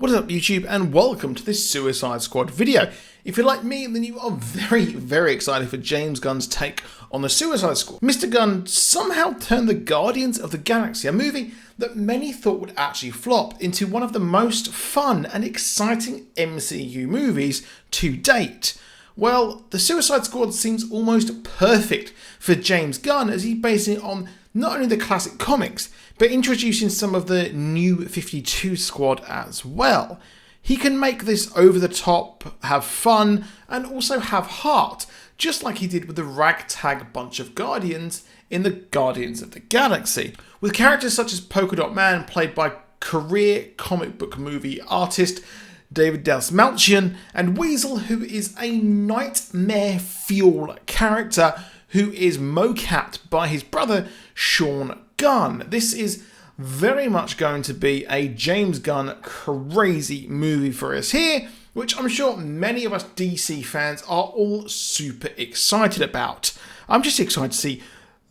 What is up YouTube, and welcome to this Suicide Squad video. If you're like me, then you are very excited for James Gunn's take on the Suicide Squad. Mr. Gunn somehow turned the Guardians of the Galaxy, a movie that many thought would actually flop, into one of the most fun and exciting MCU movies to date. Well, the Suicide Squad seems almost perfect for James Gunn, as he based it on not only the classic comics, but introducing some of the new 52 squad as well. He can make this over the top, have fun, and also have heart, just like he did with the ragtag bunch of Guardians in the Guardians of the Galaxy. With characters such as Polka Dot Man, played by career comic book movie artist David Dastmalchian, and Weasel, who is a nightmare fuel character who is mocapped by his brother Sean Gunn. This is very much going to be a James Gunn crazy movie for us here, which I'm sure many of us DC fans are all super excited about. I'm just excited to see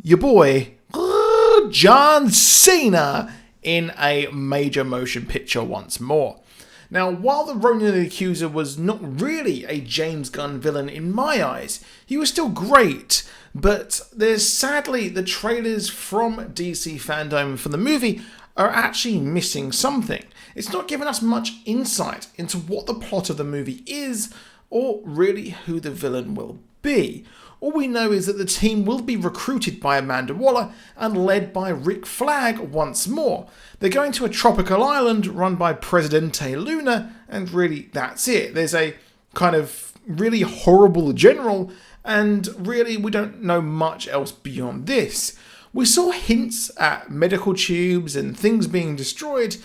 your boy John Cena in a major motion picture once more. Now, while the Ronan the Accuser was not really a James Gunn villain in my eyes, he was still great, but there's sadly the trailers from DC fandom for the movie are actually missing something. It's not giving us much insight into what the plot of the movie is, or really who the villain will be. All we know is that the team will be recruited by Amanda Waller and led by Rick Flag once more. They're going to a tropical island run by Presidente Luna, and really that's it. There's a kind of really horrible general, and really we don't know much else beyond this. We saw hints at medical tubes and things being destroyed,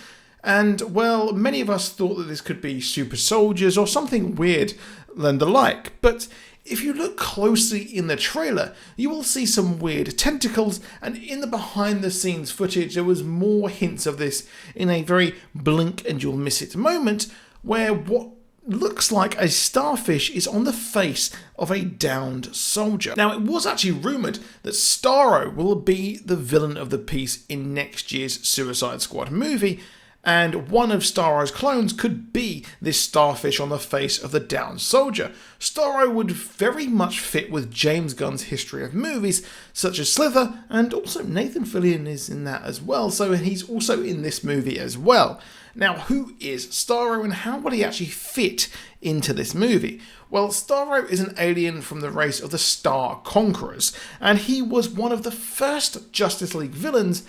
and well, many of us thought that this could be super soldiers or something weird than the like, but if you look closely in the trailer, you will see some weird tentacles, and in the behind the scenes footage there was more hints of this in a very blink and you'll miss it moment, where what looks like a starfish is on the face of a downed soldier. Now, it was actually rumoured that Starro will be the villain of the piece in next year's Suicide Squad movie, and one of Starro's clones could be this starfish on the face of the downed soldier. Starro would very much fit with James Gunn's history of movies, such as Slither, and also Nathan Fillion is in that as well, so he's also in this movie as well. Now, who is Starro and how would he actually fit into this movie? Well, Starro is an alien from the race of the Star Conquerors, and he was one of the first Justice League villains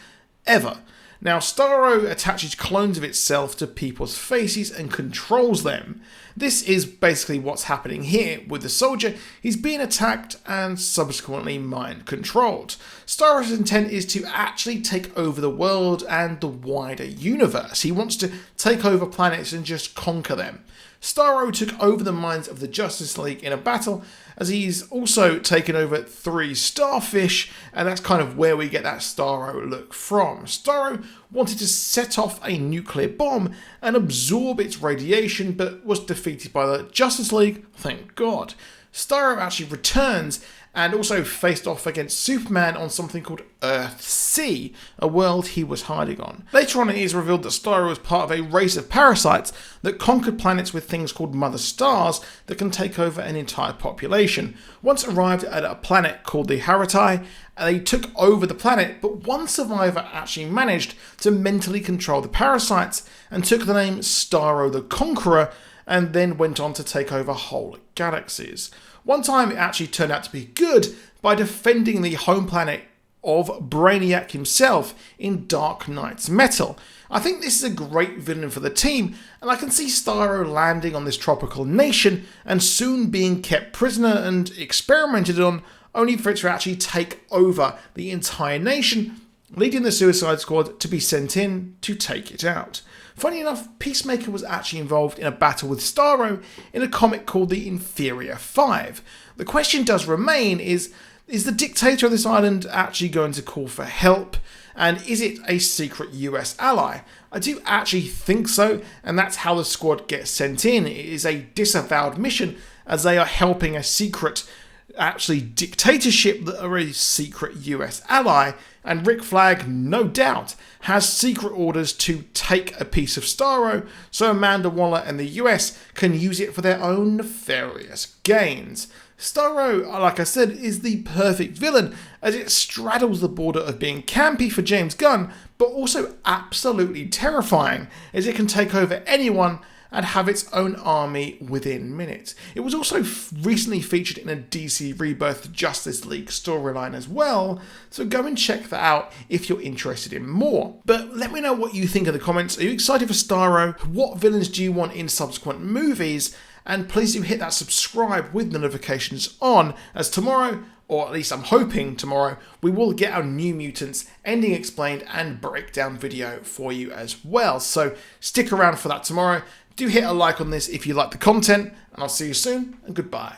ever. Now, Starro attaches clones of itself to people's faces and controls them. This is basically what's happening here with the soldier. He's being attacked and subsequently mind-controlled. Starro's intent is to actually take over the world and the wider universe. He wants to take over planets and just conquer them. Starro took over the minds of the Justice League in a battle, as he's also taken over 3 starfish, and that's kind of where we get that Starro look from. Starro wanted to set off a nuclear bomb and absorb its radiation, but was defeated by the Justice League, thank God. Starro actually returns and also faced off against Superman on something called Earth-C, a world he was hiding on. Later on, it is revealed that Starro was part of a race of parasites that conquered planets with things called mother stars that can take over an entire population. Once arrived at a planet called the Haratai, they took over the planet, but one survivor actually managed to mentally control the parasites and took the name Starro the Conqueror, and then went on to take over whole galaxies. One time it actually turned out to be good by defending the home planet of Brainiac himself in Dark Knight's Metal. I think this is a great villain for the team, and I can see Starro landing on this tropical nation and soon being kept prisoner and experimented on, only for it to actually take over the entire nation, leading the Suicide Squad to be sent in to take it out. Funny enough, Peacemaker was actually involved in a battle with Starro in a comic called The Inferior 5. The question does remain is the dictator of this island actually going to call for help? And is it a secret US ally? I do actually think so, and that's how the squad gets sent in. It is a disavowed mission, as they are helping a secret actually dictatorship that are a secret US ally, and Rick Flag, no doubt, has secret orders to take a piece of Starro so Amanda Waller and the US can use it for their own nefarious gains. Starro, like I said, is the perfect villain as it straddles the border of being campy for James Gunn, but also absolutely terrifying as it can take over anyone and have its own army within minutes. It was also recently featured in a DC Rebirth Justice League storyline as well, so go and check that out if you're interested in more. But let me know what you think in the comments. Are you excited for Starro? What villains do you want in subsequent movies? And please do hit that subscribe with notifications on, as tomorrow, or at least I'm hoping tomorrow, we will get our New Mutants Ending Explained and breakdown video for you as well. So stick around for that tomorrow. Do hit a like on this if you like the content, and I'll see you soon, and goodbye.